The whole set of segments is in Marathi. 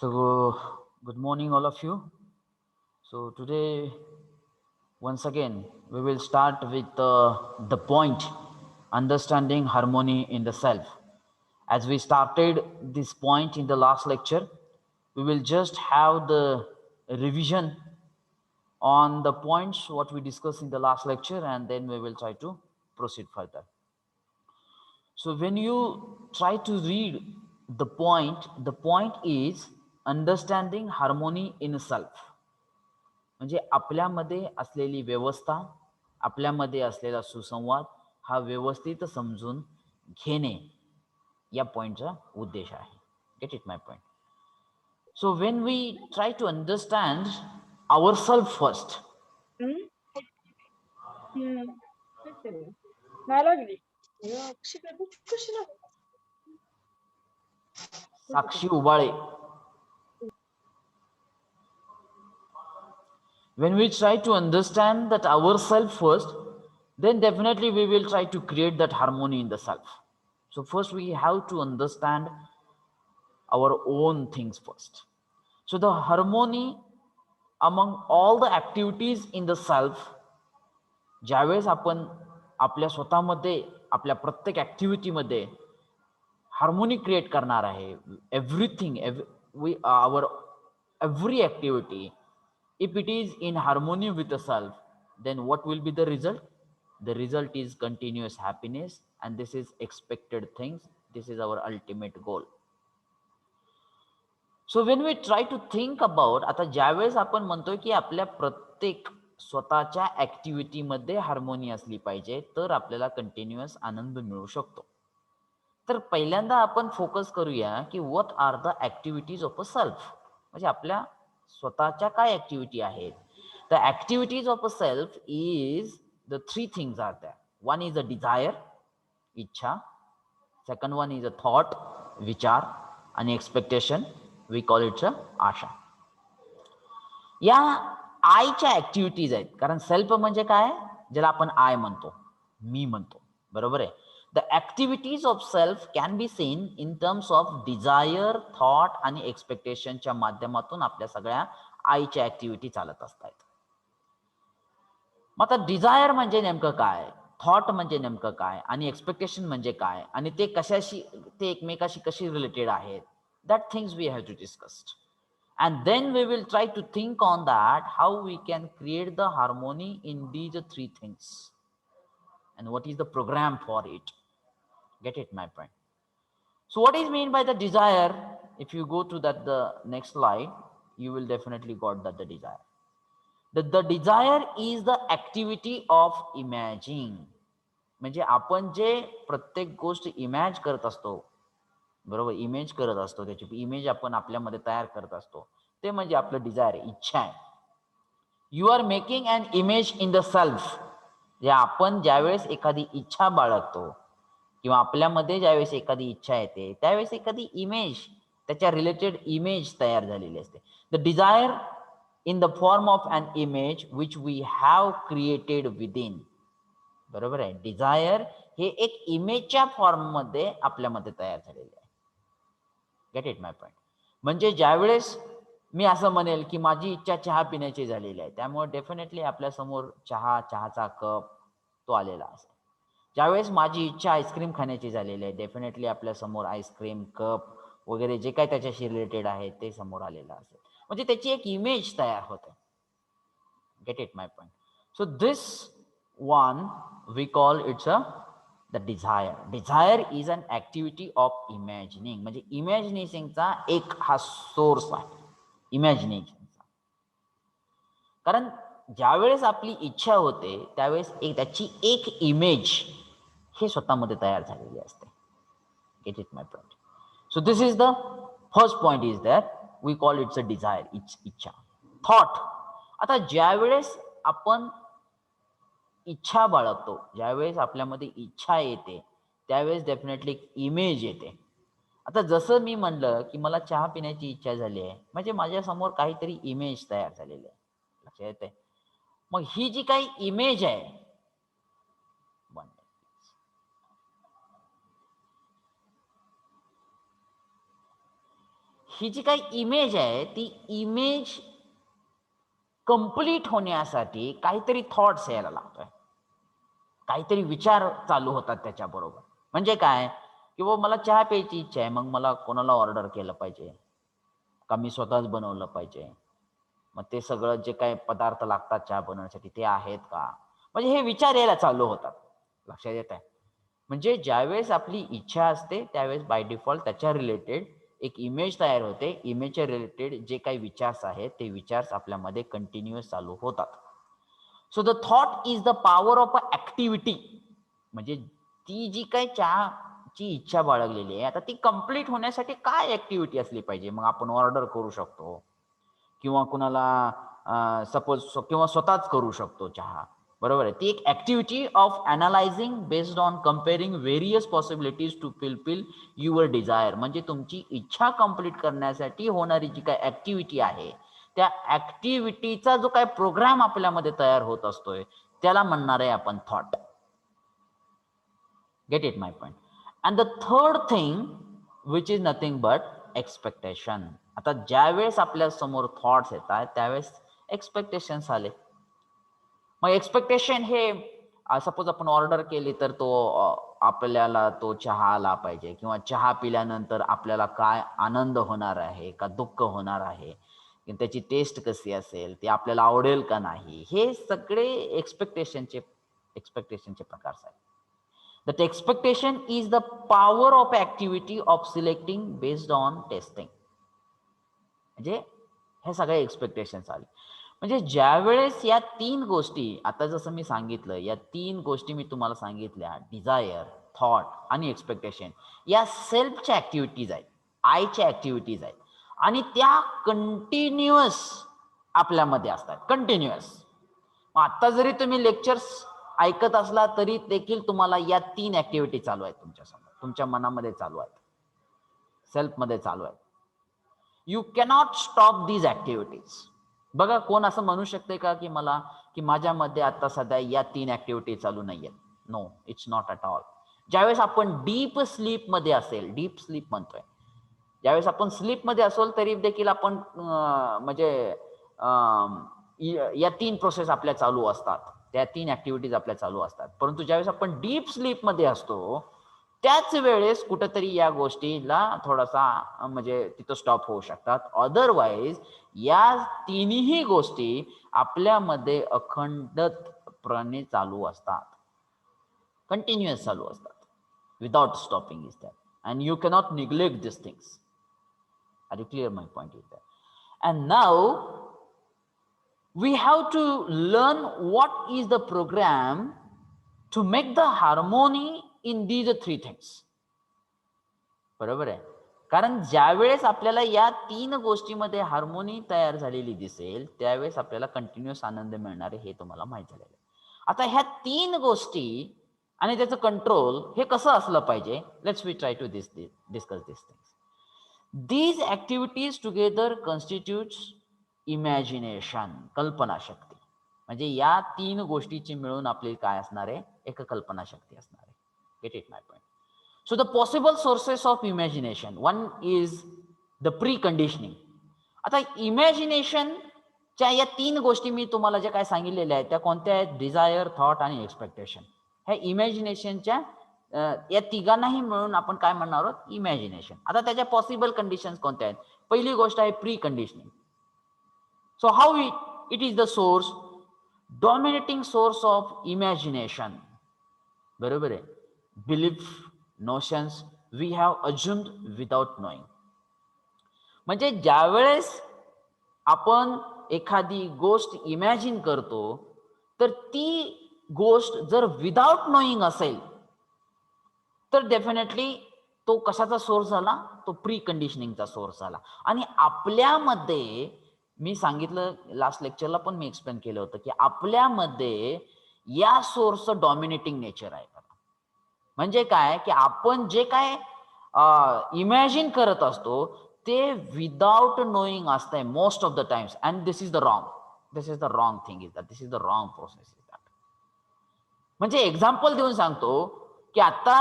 Good morning, all of you. So, today, once again, we will start with the point understanding harmony in the self. As we started this point in the last lecture, we will just have the revision on the points what we discussed in the last lecture, and then we will try to proceed further. So when you try to read the point is understanding harmony in self. म्हणजे आपल्यामध्ये असलेली व्यवस्था, आपल्यामध्ये असलेला सुसंवाद हा व्यवस्थित समजून घेणे या पॉइंटचा उद्देश आहे. Get it my point. So when we try to understand our self first. नाही लागली कशी लागली साक्षी Ubale. When we try to understand that ourself first, then definitely we will try to create that harmony in the self. So first we have to understand our own things first. So the harmony among all the activities in the self, ज्यावेळेस आपण आपल्या स्वतःमध्ये आपल्या प्रत्येक ॲक्टिव्हिटीमध्ये हार्मोनी क्रिएट करणार आहे, everything we our every activity, if it is in harmony with the self, then what will be the result? The result is continuous happiness, and this is expected things. This is our ultimate goal. So when we try to think about, आता ज्यावेळेस आपण म्हणतोय की आपल्या प्रत्येक स्वतःच्या ॲक्टिव्हिटीमध्ये हार्मोनी असली पाहिजे, तर आपल्याला कंटिन्युअस आनंद मिळू शकतो. तर पहिल्यांदा आपण फोकस करूया की what are the activities of a self. म्हणजे आपल्या स्वतःच्या काय ॲक्टिव्हिटी आहेत. The activities of a self is the three things are that. One is a desire, इच्छा. Second one is a thought, विचार. आणि expectation, we call it's a आशा. या आयच्या ॲक्टिव्हिटीज आहेत. कारण सेल्फ म्हणजे काय, ज्याला आपण आय म्हणतो, मी म्हणतो, बरोबर आहे. The activities of self can be seen in terms of desire, thought आणि एक्सपेक्टेशनच्या माध्यमातून आपल्या सगळ्या आईच्या ॲक्टिव्हिटी चालत असतात. मग आता डिझायर म्हणजे नेमकं काय, थॉट म्हणजे नेमकं काय, आणि एक्सपेक्टेशन म्हणजे काय, आणि ते कशाशी, ते एकमेकाशी कशी रिलेटेड आहेत, that things we have to discuss. And then we will try to think on that how we can create the harmony in these three things, and what is the program for it. Get it my point? So what is mean by the desire? If you go to that the next slide, you will definitely got that the desire. The desire is the activity of imagining. म्हणजे आपण जे प्रत्येक गोष्ट इमॅज करत असतो, बरोबर, इमेज करत असतो, त्याची इमेज आपण आपल्यामध्ये तयार करत असतो, ते म्हणजे आपलं डिझायर, इच्छा आहे. You are making an image in the self. आपण ज्यावेळेस एखादी इच्छा बाळगतो किंवा आपल्यामध्ये ज्यावेळेस एखादी इच्छा येते, त्यावेळेस एखादी इमेज, त्याच्या रिलेटेड इमेज तयार झालेली असते. The desire in the form of an image which we have created within. बरोबर आहे. डिझायर हे एक इमेजच्या फॉर्ममध्ये आपल्यामध्ये तयार झालेले आहे. Get it my point? म्हणजे ज्यावेळेस मी असं म्हणेल की माझी इच्छा चहा पिण्याची झालेली आहे, त्यामुळे डेफिनेटली आपल्यासमोर चहाचा कप तो आलेला असेल. ज्यावेळेस माझी इच्छा आईस्क्रीम खाण्याची झालेली आहे, डेफिनेटली आपल्यासमोर आईस्क्रीम कप वगैरे जे काही त्याच्याशी रिलेटेड आहे ते समोर आलेलं असेल. म्हणजे त्याची एक इमेज तयार होते. Get it my point? So this one we call it's a the desire. Desire is an activity of imagining. म्हणजे इमॅजिनेशनचा एक हा सोर्स आहे, इमॅजिनेशनचा. कारण ज्यावेळेस आपली इच्छा होते त्यावेळेस त्याची एक इमेज हे स्वतःमध्ये तयार झालेली असते. Get it my point? So this is the first point is that we call it's a desire, इच्छा. थॉट. आता ज्यावेळेस आपण इच्छा बाळगतो, ज्यावेळेस आपल्यामध्ये इच्छा येते, त्यावेळेस डेफिनेटली इमेज येते. आता जसं मी म्हणलं की मला चहा पिण्याची इच्छा झाली आहे, म्हणजे माझ्यासमोर काहीतरी इमेज तयार झालेली आहे. लक्षात येते? मग ही जी काही इमेज आहे, ही जी काही इमेज आहे ती इमेज कंप्लीट होण्यासाठी काहीतरी थॉट्स यायला लागतोय, काहीतरी विचार चालू होतात त्याच्याबरोबर. म्हणजे काय की मला चहा प्यायची इच्छा आहे, मग मला कोणाला ऑर्डर केलं पाहिजे का मी स्वतःच बनवलं पाहिजे? मग ते सगळं जे काही पदार्थ लागतात चहा बनवण्यासाठी ते आहेत का? म्हणजे हे विचार यायला चालू होतात. लक्षात येत आहे? म्हणजे ज्यावेळेस आपली इच्छा असते त्यावेळेस बाय डिफॉल्ट त्याच्या रिलेटेड एक इमेज तयार होते. इमेजच्या रिलेटेड जे काही विचार्स आहेत ते विचार्स आपल्यामध्ये कंटिन्युअस चालू होतात. So the thought is the power of a activity. म्हणजे ती जी काही चहाची इच्छा बाळगलेली आहे आता ती कंप्लीट होण्यासाठी काय ऍक्टिव्हिटी असली पाहिजे? मग आपण ऑर्डर करू शकतो किंवा कुणाला सपोज किंवा स्वतःच करू शकतो चहा. बरोबर आहे. ती एक activity of analysing based on comparing various possibilities to fulfil your desire. म्हणजे तुमची इच्छा कंप्लीट करण्यासाठी होणारी जी काही ऍक्टिव्हिटी आहे त्या ऍक्टिव्हिटीचा जो काही प्रोग्राम आपल्यामध्ये तयार होत असतोय त्याला म्हणणार आहे आपण thought. Gate it my point? And the third thing which is nothing but expectation. आता ज्यावेळेस आपल्या समोर थॉट्स येतात त्यावेळेस एक्सपेक्टेशन्स आले. मग एक्सपेक्टेशन हे सपोज आपण ऑर्डर केली तर तो आपल्याला तो चहा आला पाहिजे किंवा चहा पिल्यानंतर आपल्याला काय आनंद होणार आहे का दुःख होणार आहे, त्याची टेस्ट कशी असेल, ते आपल्याला आवडेल का नाही, हे सगळे एक्सपेक्टेशनचे प्रकार आहेत. That expectation is the power of activity of selecting based on testing. म्हणजे हे सगळे एक्सपेक्टेशन्स आले. म्हणजे ज्यावेळेस या तीन गोष्टी आता जसं मी सांगितलं, या तीन गोष्टी मी तुम्हाला सांगितल्या, डिझायर, थॉट आणि एक्सपेक्टेशन, या सेल्फच्या ऍक्टिव्हिटीज आहेत, आयच्या ऍक्टिव्हिटीज आहेत आणि त्या कंटिन्युअस आपल्यामध्ये असतात. कंटिन्युअस. आता जरी तुम्ही लेक्चर्स ऐकत असला तरी देखील तुम्हाला या तीन ऍक्टिव्हिटी चालू आहेत तुमच्यासमोर, तुमच्या मनामध्ये चालू आहेत, सेल्फमध्ये चालू आहेत. You cannot stop these activities. बघा, कोण असं म्हणू शकते का की माझ्यामध्ये आता सध्या या तीन ऍक्टिव्हिटी चालू नाहीयेत? No, it's not at all. ज्यावेळेस आपण डीप स्लीप मध्ये असेल, डीप स्लीप म्हणतोय, ज्यावेळेस आपण स्लीप मध्ये असेल तरी देखील आपण म्हणजे या तीन प्रोसेस आपल्या चालू असतात, त्या तीन ऍक्टिव्हिटीज आपल्या चालू असतात. परंतु ज्यावेळेस आपण डीप स्लीप मध्ये असतो त्याच वेळेस कुठेतरी या गोष्टीला थोडासा म्हणजे तिथं स्टॉप होऊ शकतात. अदरवाईज या तिन्ही गोष्टी आपल्यामध्ये अखंडपणे चालू असतात, कंटिन्युअस चालू असतात, without stopping is that. And you cannot neglect this things. Are you clear? My point is that. And now we have to learn what is the program to make the harmony in these three things. बरोबर आहे. कारण ज्यावेळेस आपल्याला या तीन गोष्टीमध्ये हार्मोनी तयार झालेली दिसेल त्यावेळेस आपल्याला कंटिन्युअस आनंद मिळणार आहे, हे तुम्हाला माहित झालेलं आहे. आता ह्या तीन गोष्टी आणि त्याचं कंट्रोल हे कसं असलं पाहिजे? Let's we try to discuss this things. These activities together constitutes imagination, कल्पनाशक्ती. म्हणजे या तीन गोष्टीची मिळून आपली काय असणार आहे? एक कल्पनाशक्ती असणार आहे. Get it my point? So the possible sources of imagination, one is the preconditioning. आता इमॅजिनेशनच्या या तीन गोष्टी मी तुम्हाला ज्या काय सांगितलेल्या आहेत त्या कोणत्या आहेत? डिझायर, थॉट आणि एक्सपेक्टेशन. ह्या इमॅजिनेशनच्या या तिघांनाही मिळून आपण काय म्हणणार आहोत? इमॅजिनेशन. आता त्याच्या पॉसिबल कंडिशन्स कोणत्या आहेत? पहिली गोष्ट आहे pre conditioning. So how it is the source? Dominating source of imagination. बरोबर आहे. Belief, notions we have assumed without knowing. म्हणजे ज्यावेळेस आपण एखादी गोष्ट इमॅजिन करतो तर ती गोष्ट जर विदाउट नोईंग असेल तर डेफिनेटली तो कशाचा सोर्स झाला? तो प्री कंडिशनिंगचा सोर्स झाला. आणि आपल्यामध्ये मी सांगितलं, लास्ट लेक्चरला पण मी एक्सप्लेन केलं होतं की आपल्यामध्ये या सोर्सचं डॉमिनेटिंग नेचर आहे. म्हणजे काय की आपण जे काय इमॅजिन करत असतो ते विदाउट नोईंग असतंय most of the times. And this is the wrong thing is that. This is the wrong process is that. म्हणजे एक्झाम्पल देऊन सांगतो की आता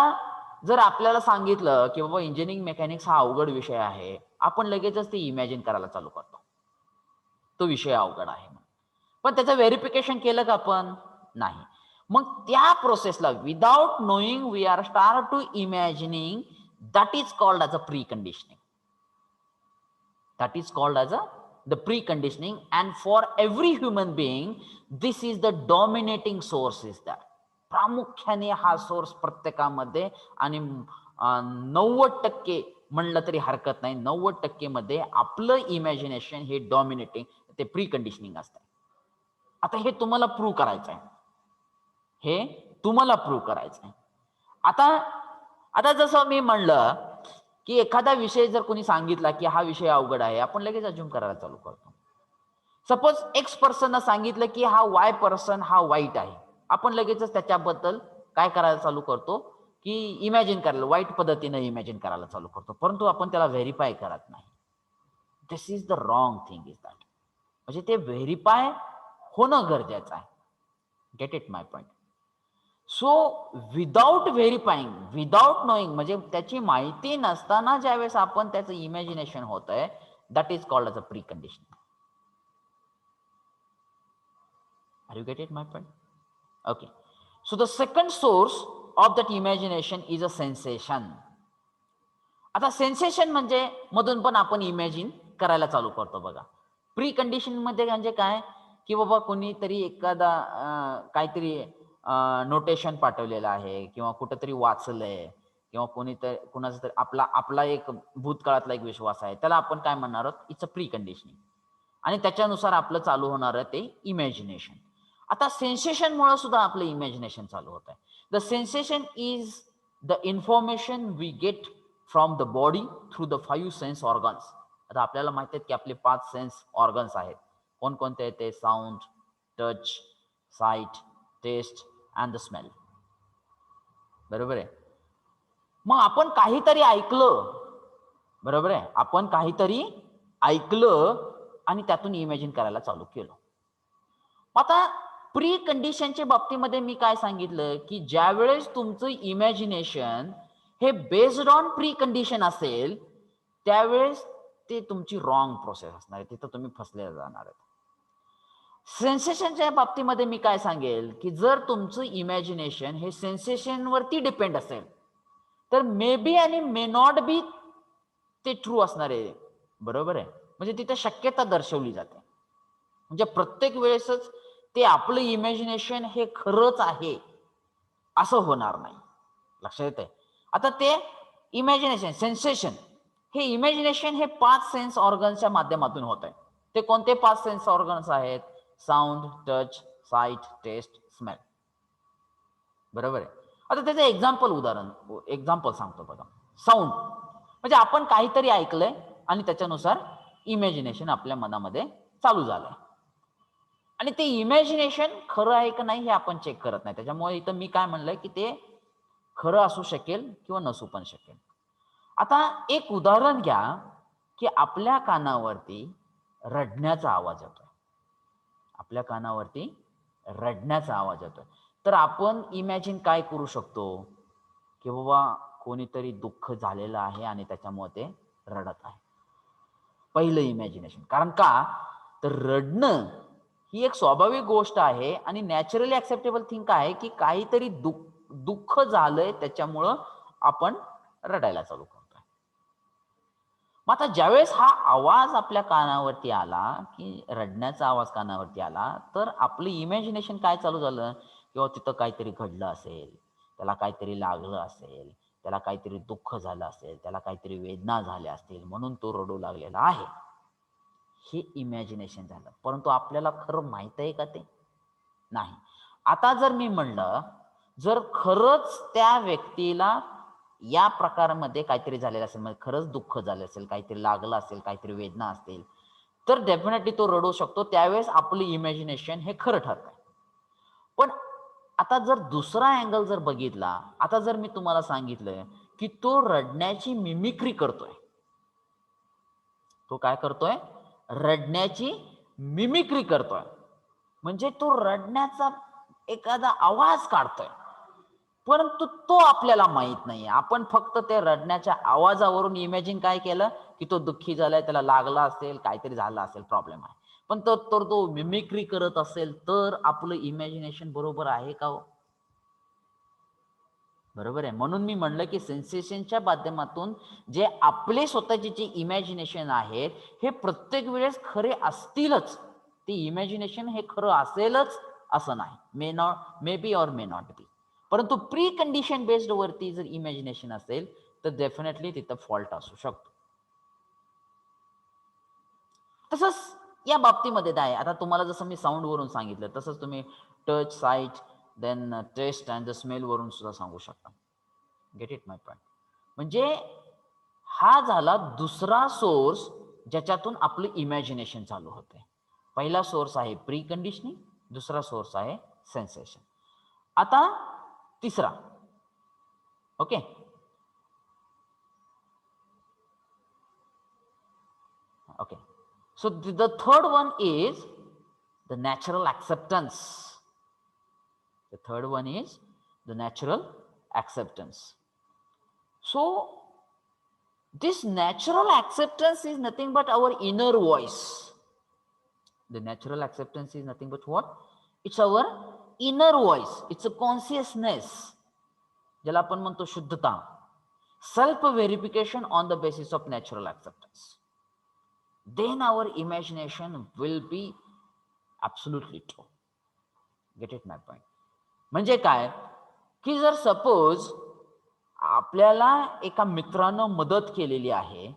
जर आपल्याला सांगितलं की बाबा इंजिनिअरिंग मेकॅनिक्स हा अवघड विषय आहे आपण लगेचच ते इमॅजिन करायला चालू करतो, तो विषय अवघड आहे म्हणून. पण त्याचं व्हेरिफिकेशन केलं का आपण? नाही. मग त्या प्रोसेसला without knowing we are start to imagining, that is called as a pre conditioning. That is called as the preconditioning, and for every human being this is the dominating source is that. प्रामुख्याने हा सोर्स प्रत्येकामध्ये आणि 90% म्हणलं तरी हरकत नाही, 90% मध्ये आपलं इमॅजिनेशन हे डॉमिनेटिंग, ते प्रीकंडिशनिंग असतं. आता हे तुम्हाला प्रूव्ह करायचं आहे, हे तुम्हाला प्रूव्ह करायचं आहे. आता जसं मी म्हणलं की एखादा विषय जर कोणी सांगितला की हा विषय अवघड आहे, आपण लगेच अज्युम करायला चालू करतो. सपोज एक्स पर्सन सांगितलं की हा वाय पर्सन हा वाईट आहे, आपण लगेचच त्याच्याबद्दल काय करायला चालू करतो की इमॅजिन करायला, वाईट पद्धतीने इमॅजिन करायला चालू करतो, परंतु आपण त्याला व्हेरीफाय करत नाही. This is the wrong thing is that. म्हणजे ते व्हेरीफाय होणं गरजेचं आहे. Get it my point. So without verifying, without knowing, म्हणजे त्याची माहिती नसताना ज्यावेळेस आपण त्याचं इमॅजिनेशन होत आहे, that is called as a precondition. Are you get it my point? Okay. So the second source of that imagination is a sensation. आता सेन्सेशन म्हणजे मधून पण आपण इमॅजिन करायला चालू करतो बघा. प्री कंडिशन मध्ये म्हणजे काय की बाबा कोणीतरी एखादा काहीतरी नोटेशन पाठवलेलं आहे किंवा कुठंतरी वाचलंय किंवा कोणीतरी कुणाचा तरी आपला एक भूतकाळातला एक विश्वास आहे, त्याला आपण काय म्हणणार आहोत? It's a pre conditioning. आणि त्याच्यानुसार आपलं चालू होणार आहे ते इमॅजिनेशन. आता सेन्सेशनमुळे सुद्धा आपलं इमॅजिनेशन चालू होत आहे. The sensation is the information we get from the body through the 5 sense organs. आता आपल्याला माहिती आहे की आपले 5 सेन्स ऑर्गन्स आहेत. कोणकोणते आहेत ते? Sound, touch, sight, taste and the smell. बरोबर आहे. मग आपण काहीतरी ऐकलं, बरोबर आहे, आपण काहीतरी ऐकलं आणि त्यातून इमॅजिन करायला चालू केलं. आता प्री कंडिशनच्या बाबतीमध्ये मी काय सांगितलं की ज्यावेळेस तुमचं इमॅजिनेशन हे बेस्ड ऑन प्री कंडिशन असेल, त्यावेळेस ते तुमची रॉंग प्रोसेस असणार आहे, तिथं तुम्ही फसले जाणार आहेत. सेन्सेशनच्या बाबतीमध्ये मी काय सांगेल की जर तुमचं इमॅजिनेशन हे सेन्सेशनवरती डिपेंड असेल, तर मे बी आणि मे नॉट बी ते ट्रू असणार आहे. बरोबर आहे. म्हणजे तिथे शक्यता दर्शवली जाते. म्हणजे प्रत्येक वेळेसच ते आपलं इमॅजिनेशन हे खरंच आहे असं होणार नाही. लक्षात येतंय? आता ते इमॅजिनेशन, सेन्सेशन, हे इमॅजिनेशन हे 5 सेन्स ऑर्गन्सच्या माध्यमातून होत आहे. ते कोणते 5 सेन्स ऑर्गन्स आहेत? Sound, touch, sight, taste, smell. बरोबर आहे. आता त्याचं एक्झाम्पल सांगतो बघा. साऊंड म्हणजे आपण काहीतरी ऐकलंय आणि त्याच्यानुसार इमॅजिनेशन आपल्या मनामध्ये चालू झालंय आणि ते इमॅजिनेशन खरं आहे का नाही हे आपण चेक करत नाही. त्याच्यामुळे इथं मी काय म्हणलंय की ते खरं असू शकेल किंवा नसू पण शकेल. आता एक उदाहरण घ्या की आपल्या कानावरती रडण्याचा आवाज येतोय. आपल्या कानावरती रडण्याचा आवाज येतोय. तर आपण इमॅजिन काय करू शकतो की बाबा कोणीतरी दुःख झालेलं आहे आणि त्याच्यामुळे ते रडत आहे. पहिलं इमॅजिनेशन. कारण का? तर रडणं ही एक स्वाभाविक गोष्ट आहे आणि नॅचरली ऍक्सेप्टेबल थिंग काय आहे की काहीतरी दुःख झालंय त्याच्यामुळं आपण रडायला चालू करतोय. मग आता ज्यावेळेस हा आवाज आपल्या कानावरती आला की रडण्याचा आवाज कानावरती आला, तर आपलं इमॅजिनेशन काय चालू झालं किंवा तिथं काहीतरी घडलं असेल, त्याला काहीतरी लागलं असेल, त्याला काहीतरी दुःख झालं असेल, त्याला काहीतरी वेदना झाल्या असतील म्हणून तो रडू लागलेला आहे. हे इमॅजिनेशन झालं. परंतु आपल्याला खरं माहित आहे का ते? नाही. आता जर मी म्हणलं जर खरंच त्या व्यक्तीला या प्रकारामध्ये काहीतरी झालेलं असेल, म्हणजे खरंच दुःख झालं असेल, काहीतरी लागलं असेल, काहीतरी वेदना असतील, तर डेफिनेटली तो रडू शकतो. त्यावेळेस आपलं इमॅजिनेशन हे खरं ठरतंय. पण आता जर दुसरा अँगल जर बघितला, आता जर मी तुम्हाला सांगितलं की तो रडण्याची मिमिक्री करतोय. तो काय करतोय? रडण्याची मिमिक्री करतोय. म्हणजे तो रडण्याचा एखादा आवाज काढतोय, परंतु तो आपल्याला माहित नाहीये. आपण फक्त ते रडण्याच्या आवाजावरून इमॅजिन काय केलं की तो दुःखी झालाय, त्याला लागला असेल, काहीतरी झालं असेल, प्रॉब्लेम आहे. पण तो मिमिक्री करत असेल तर आपलं इमॅजिनेशन बरोबर आहे का हो? बरोबर आहे. म्हणून मी म्हणलं की सेन्सेशनच्या माध्यमातून जे आपले स्वतःचे जे इमॅजिनेशन आहेत हे प्रत्येक वेळेस खरे असतीलच. ते इमॅजिनेशन हे खरं असेलच असं नाही. May be or may not be. परंतु प्री कंडिशन बेस्ड वरती जर इमॅजिनेशन असेल तर डेफिनेटली तिथं फॉल्ट असू शकतो. तसंच या बाबतीमध्ये आहे. आता तुम्हाला जसं मी साऊंड वरून सांगितलं तसंच तुम्ही touch, sight, then taste and the smell वरून सुद्धा सांगू शकता. Get it my point. म्हणजे हा झाला दुसरा सोर्स ज्याच्यातून आपलं इमॅजिनेशन चालू होते. पहिला सोर्स आहे प्री कंडिशनिंग, दुसरा सोर्स आहे सेन्सेशन. आता तिसरा. Okay. Okay. So the third one is the natural acceptance. The third one is the natural acceptance. So this natural acceptance is nothing but our inner voice. The natural acceptance is nothing but what? It's our inner voice. It's a consciousness. ज्याला आपण म्हणतो शुद्धता. Self verification on the basis of natural acceptance. Then our imagination will be absolutely true. Get it my point? म्हणजे काय की जर सपोज आपल्याला एका मित्रानं मदत केलेली आहे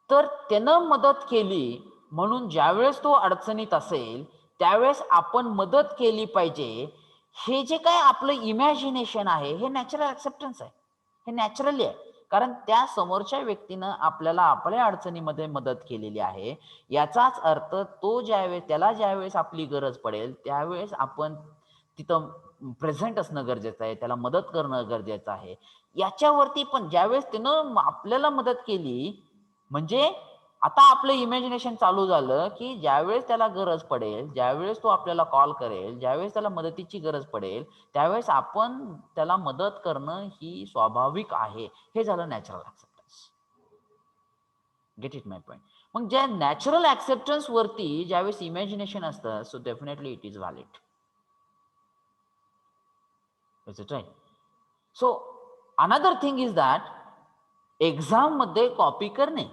तर त्यानं मदत केली म्हणून ज्यावेळेस तो अडचणीत असेल त्यावेळेस आपण मदत केली पाहिजे, हे जे काय आपलं इमॅजिनेशन आहे हे नॅचरल ॲक्सेप्टन्स आहे. हे नॅचरली आहे. कारण त्या समोरच्या व्यक्तीनं आपल्याला आपल्या अडचणीमध्ये मदत केलेली आहे. याचाच अर्थ त्याला ज्यावेळेस आपली गरज पडेल त्यावेळेस आपण तिथं प्रेझेंट असणं गरजेचं आहे, त्याला मदत करणं गरजेचं आहे. याच्यावरती पण ज्यावेळेस त्यानं आपल्याला मदत केली म्हणजे आता आपलं इमॅजिनेशन चालू झालं की ज्यावेळेस त्याला गरज पडेल, ज्यावेळेस तो आपल्याला कॉल करेल, ज्यावेळेस त्याला मदतीची गरज पडेल त्यावेळेस आपण त्याला मदत करणं ही स्वाभाविक आहे. हे झालं natural acceptance. Get it my point. मग ज्या नॅचरल ॲक्सेप्टन्स वरती ज्यावेळेस इमॅजिनेशन असतं so definitely it is valid. Is it right? So another thing is that exam मध्ये कॉपी करणे.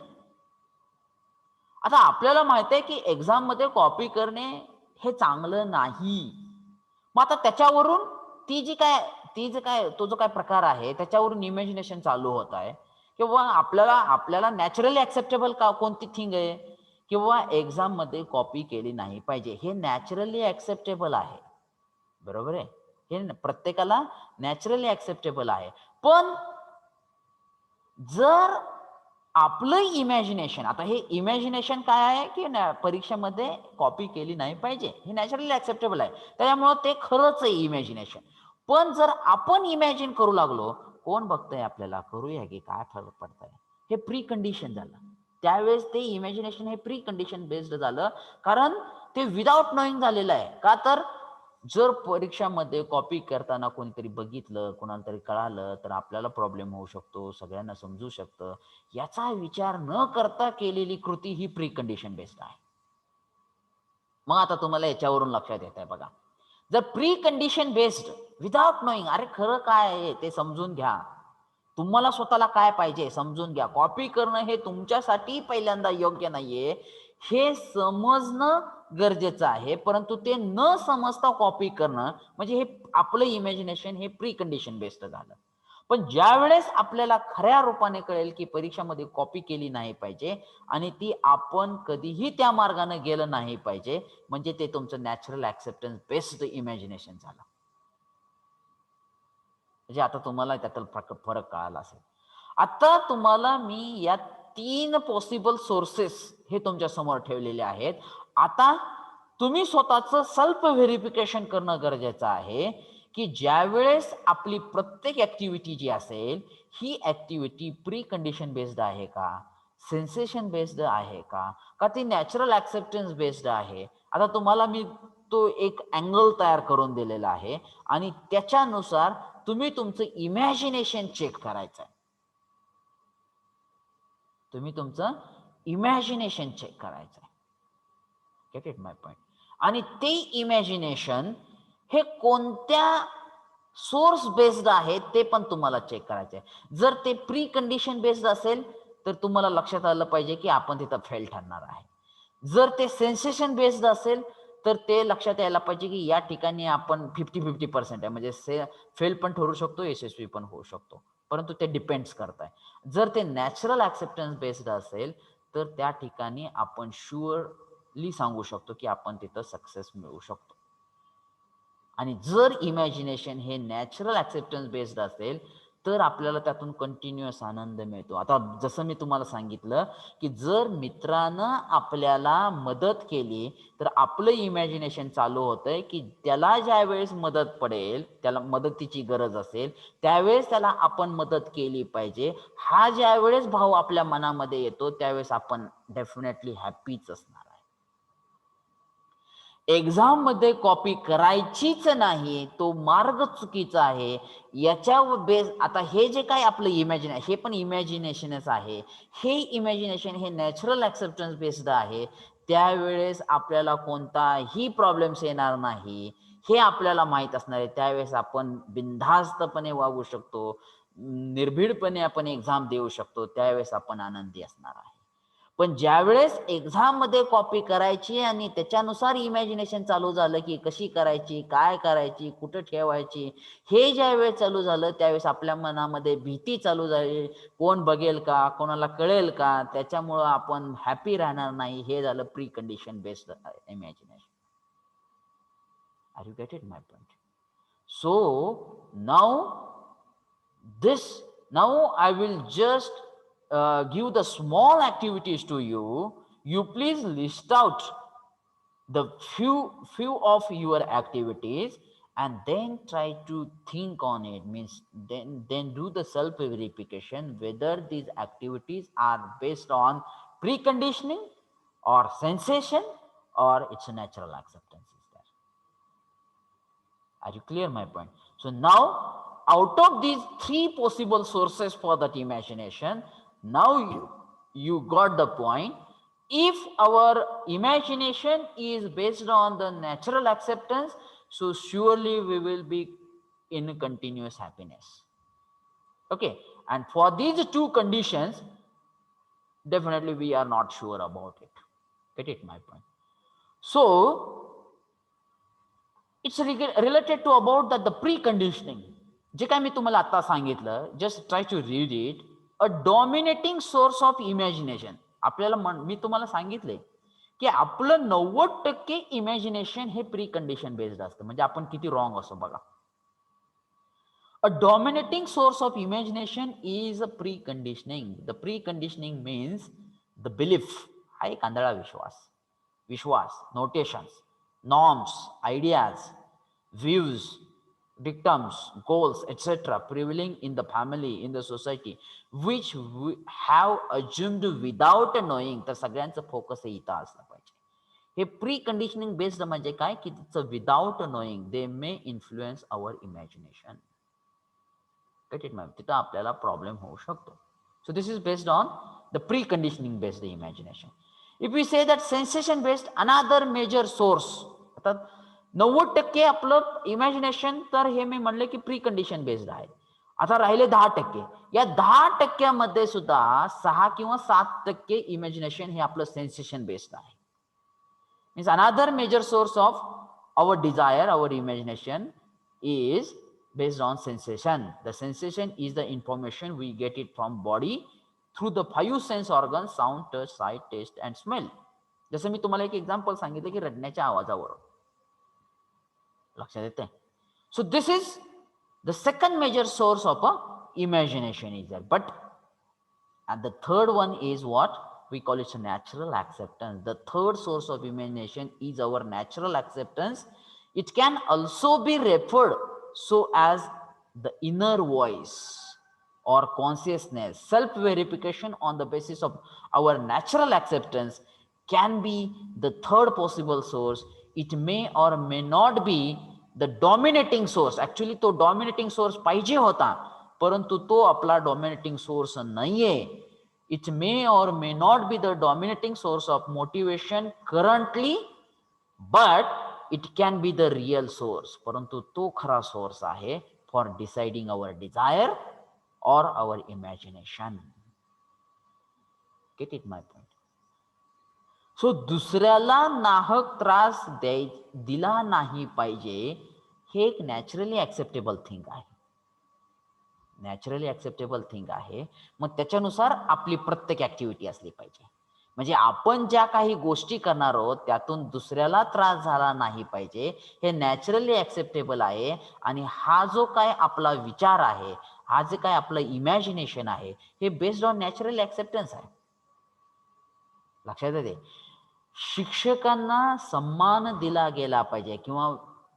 आता आपल्याला माहित आहे की एक्झाम मध्ये कॉपी करणे हे चांगलं नाही. मग आता त्याच्यावरून तो जो काय प्रकार आहे त्याच्यावरून इमॅजिनेशन चालू होत आहे किंवा आपल्याला नॅचरली ऍक्सेप्टेबल कोणती थिंग आहे किंवा एक्झाम मध्ये कॉपी केली नाही पाहिजे, हे नॅचरली ऍक्सेप्टेबल आहे. बरोबर आहे. हे प्रत्येकाला नॅचरली ऍक्सेप्टेबल आहे. पण जर आपलं इमॅजिनेशन, आता हे इमॅजिनेशन काय आहे की परीक्षेमध्ये कॉपी केली नाही पाहिजे, हे नॅचरली ऍक्सेप्टेबल आहे. त्याच्यामुळं ते खरंच आहे इमॅजिनेशन. पण जर आपण इमॅजिन करू लागलो, कोण बघतंय आपल्याला, करूया की काय फरक पडतंय, हे प्री कंडिशन झालं. त्यावेळेस ते इमॅजिनेशन हे प्री कंडिशन बेस्ड झालं, कारण ते विदाउट नोईंग झालेलं आहे. का तर जर परीक्षामध्ये कॉपी करताना कोणीतरी बघितलं, कोणाला तरी कळालं तर आपल्याला प्रॉब्लेम होऊ शकतो, सगळ्यांना समजू शकतं. याचा विचार न करता केलेली कृती ही प्री कंडिशन बेस्ड आहे. मग आता तुम्हाला याच्यावरून लक्षात येत आहे बघा, जर pre condition based without knowing, अरे खरं काय आहे ते समजून घ्या, तुम्हाला स्वतःला काय पाहिजे समजून घ्या. कॉपी करणं हे तुमच्यासाठी पहिल्यांदा योग्य नाहीये हे समजणं गरजेचं आहे. परंतु ते न समजता कॉपी करणं म्हणजे हे आपलं इमॅजिनेशन हे प्री कंडिशन बेस्ड झालं. पण ज्या वेळेस आपल्याला खऱ्या रूपाने कळेल की परीक्षामध्ये कॉपी केली नाही पाहिजे आणि ती आपण कधीही त्या मार्गाने गेलं नाही पाहिजे, म्हणजे ते तुमचं नॅचरल ऍक्सेप्टन्स बेस्ड इमॅजिनेशन झालं. म्हणजे आता तुम्हाला त्यातला फरक कळाला असेल. आता तुम्हाला मी या 3 पॉसिबल सोर्सेस हे तुमच्या समोर ठेवलेले आहेत. आता तुम्ही स्वतःचं सेल्फ व्हेरिफिकेशन करणं गरजेचं आहे की ज्यावेळेस आपली प्रत्येक ऍक्टिव्हिटी जी असेल ही ऍक्टिव्हिटी प्री कंडिशन बेस्ड आहे का, सेन्सेशन बेस्ड आहे का, का ती नॅचरल ऍक्सेप्टन्स बेस्ड आहे. आता तुम्हाला मी तो एक अँगल तयार करून दिलेला आहे आणि त्याच्यानुसार तुम्ही तुमचं इमॅजिनेशन चेक करायचं आहे. तुम्ही तुमचं इमॅजिनेशन चेक करायचं आहे. Get it my point. आणि ते इमॅजिनेशन हे कोणत्या सोर्स बेस्ड आहे ते पण तुम्हाला चेक करायचं आहे. जर ते प्री कंडिशन बेस्ड असेल तर तुम्हाला लक्षात आलं पाहिजे की आपण तिथं फेल ठरणार आहे. जर ते सेन्सेशन बेस्ड असेल तर ते लक्षात यायला पाहिजे की या ठिकाणी आपण 50-50% आहे, म्हणजे फेल पण ठरू शकतो, यशस्वी पण होऊ शकतो, परंतु ते डिपेंड्स करत आहे. जर ते नॅचरल ऍक्सेप्टन्स बेस्ड असेल तर त्या ठिकाणी आपण शुअरली सांगू शकतो की आपण तिथं सक्सेस मिळवू शकतो. आणि जर इमॅजिनेशन हे नॅचरल ऍक्सेप्टन्स बेस्ड असेल तर आपल्याला त्यातून कंटिन्युअस आनंद मिळतो. आता जसं मी तुम्हाला सांगितलं की जर मित्रानं आपल्याला मदत केली तर आपलं इमॅजिनेशन चालू होतंय की त्याला ज्या वेळेस मदत पडेल, त्याला मदतीची गरज असेल त्यावेळेस त्याला आपण मदत केली पाहिजे. हा ज्या वेळेस भाव आपल्या मनामध्ये येतो त्यावेळेस आपण डेफिनेटली हॅपीच असणार. एक्झाम मध्ये कॉपी करायचीच नाही, तो मार्ग चुकीचा आहे. याच्यावर बेस आता हे जे काय आपलं हे पण इमॅजिनेशनच आहे. हे इमॅजिनेशन हे नॅचरल ऍक्सेप्टन्स बेस्ड आहे. त्यावेळेस आपल्याला कोणताही प्रॉब्लेम्स येणार नाही हे आपल्याला माहित असणार आहे. त्यावेळेस आपण बिनधास्तपणे वागू शकतो, निर्भीडपणे आपण एक्झाम देऊ शकतो, त्यावेळेस आपण आनंदी असणार आहे. पण ज्यावेळेस एक्झाम मध्ये कॉपी करायची आणि त्याच्यानुसार इमॅजिनेशन चालू झालं की कशी करायची, काय करायची, कुठं ठेवायची, हे ज्यावेळेस चालू झालं त्यावेळेस आपल्या मनामध्ये भीती चालू झाली, कोण बघेल का, कोणाला कळेल का, त्याच्यामुळं आपण हॅपी राहणार नाही. हे झालं precondition based imagination. Are you get it my point? So now I will just give the small activities to you. You please list out the few of your activities and then try to think on it, means then do the self verification whether these activities are based on preconditioning or sensation or it's a natural acceptance is there. Are you clear my point? So now, out of these three possible sources for that imagination, now you got the point. If our imagination is based on the natural acceptance, so surely we will be in continuous happiness. Okay, and for these two conditions, definitely we are not sure about it. Get it my point? So it's related to about the pre conditioning. जे काय मी तुम्हाला आता सांगितलं, just try to read it. A dominating source of imagination. आपल्याला मी तुम्हाला सांगितलंय की आपलं 90% इमॅजिनेशन हे प्री कंडिशन बेस्ड असतं. म्हणजे आपण किती रॉंग असो बघा. A dominating source of imagination is a pre conditioning. The pre conditioning means the belief. हा एक आंधळा विश्वास, notations, norms, ideas, views, dictums, goals, etc. prevailing in the family, in the society, which we have assumed without knowing. तर सगळ्यांचं फोकस हे इथं असलं पाहिजे. हे प्री कंडिशनिंग बेस्ड म्हणजे काय की तिचं without knowing they may influence our imagination. तिथं आपल्याला प्रॉब्लेम होऊ शकतो. So this is based on the pre conditioning based imagination. If we say that sensation based another major source. आता 90% आपलं इमॅजिनेशन तर हे मी म्हणले की प्री कंडिशन बेस्ड आहे. आता राहिले 10%. या 10% सुद्धा 6 किंवा 7% इमॅजिनेशन हे आपलं सेन्सेशन बेस्ड आहे. Means another major source of our desire, our imagination is based on sensation. The sensation is the information we get it from body through the 5 sense organs: sound, touch, sight, taste and smell. जसं मी तुम्हाला एक एक्झाम्पल सांगितलं की रडण्याच्या आवाजावरून लक्षात येते. So this is the second major source of a imagination is there. But and the third one is what we call it natural acceptance. The third source of imagination is our natural acceptance. It can also be referred so as the inner voice or consciousness. Self verification on the basis of our natural acceptance can be the third possible source. It may or may not be the dominating source. Actually तो dominating source पाहिजे होता, परंतु तो आपला डॉमिनेटिंग सोर्स नाहीये. It may or may not be the dominating source of motivation currently, but it can be the real source. परंतु तो खरा सोर्स आहे for deciding our desire or our imagination. Get it my point? So दुसऱ्याला नाहक त्रास दिला नाही पाहिजे, हे एक नॅचरली ऍक्सेप्टेबल थिंग आहे. नॅचरली ऍक्सेप्टेबल थिंग आहे. मग त्याच्यानुसार आपली प्रत्येक ऍक्टिव्हिटी असली पाहिजे. म्हणजे आपण ज्या काही गोष्टी करणार आहोत त्यातून दुसऱ्याला त्रास झाला नाही पाहिजे, हे नॅचरली ऍक्सेप्टेबल आहे. आणि हा जो काय आपला विचार आहे, हा जे काय आपलं इमॅजिनेशन आहे, हे बेस्ड ऑन नॅचरल ऍक्सेप्टन्स आहे. लक्षात येते. शिक्षकांना सन्मान दिला गेला पाहिजे किंवा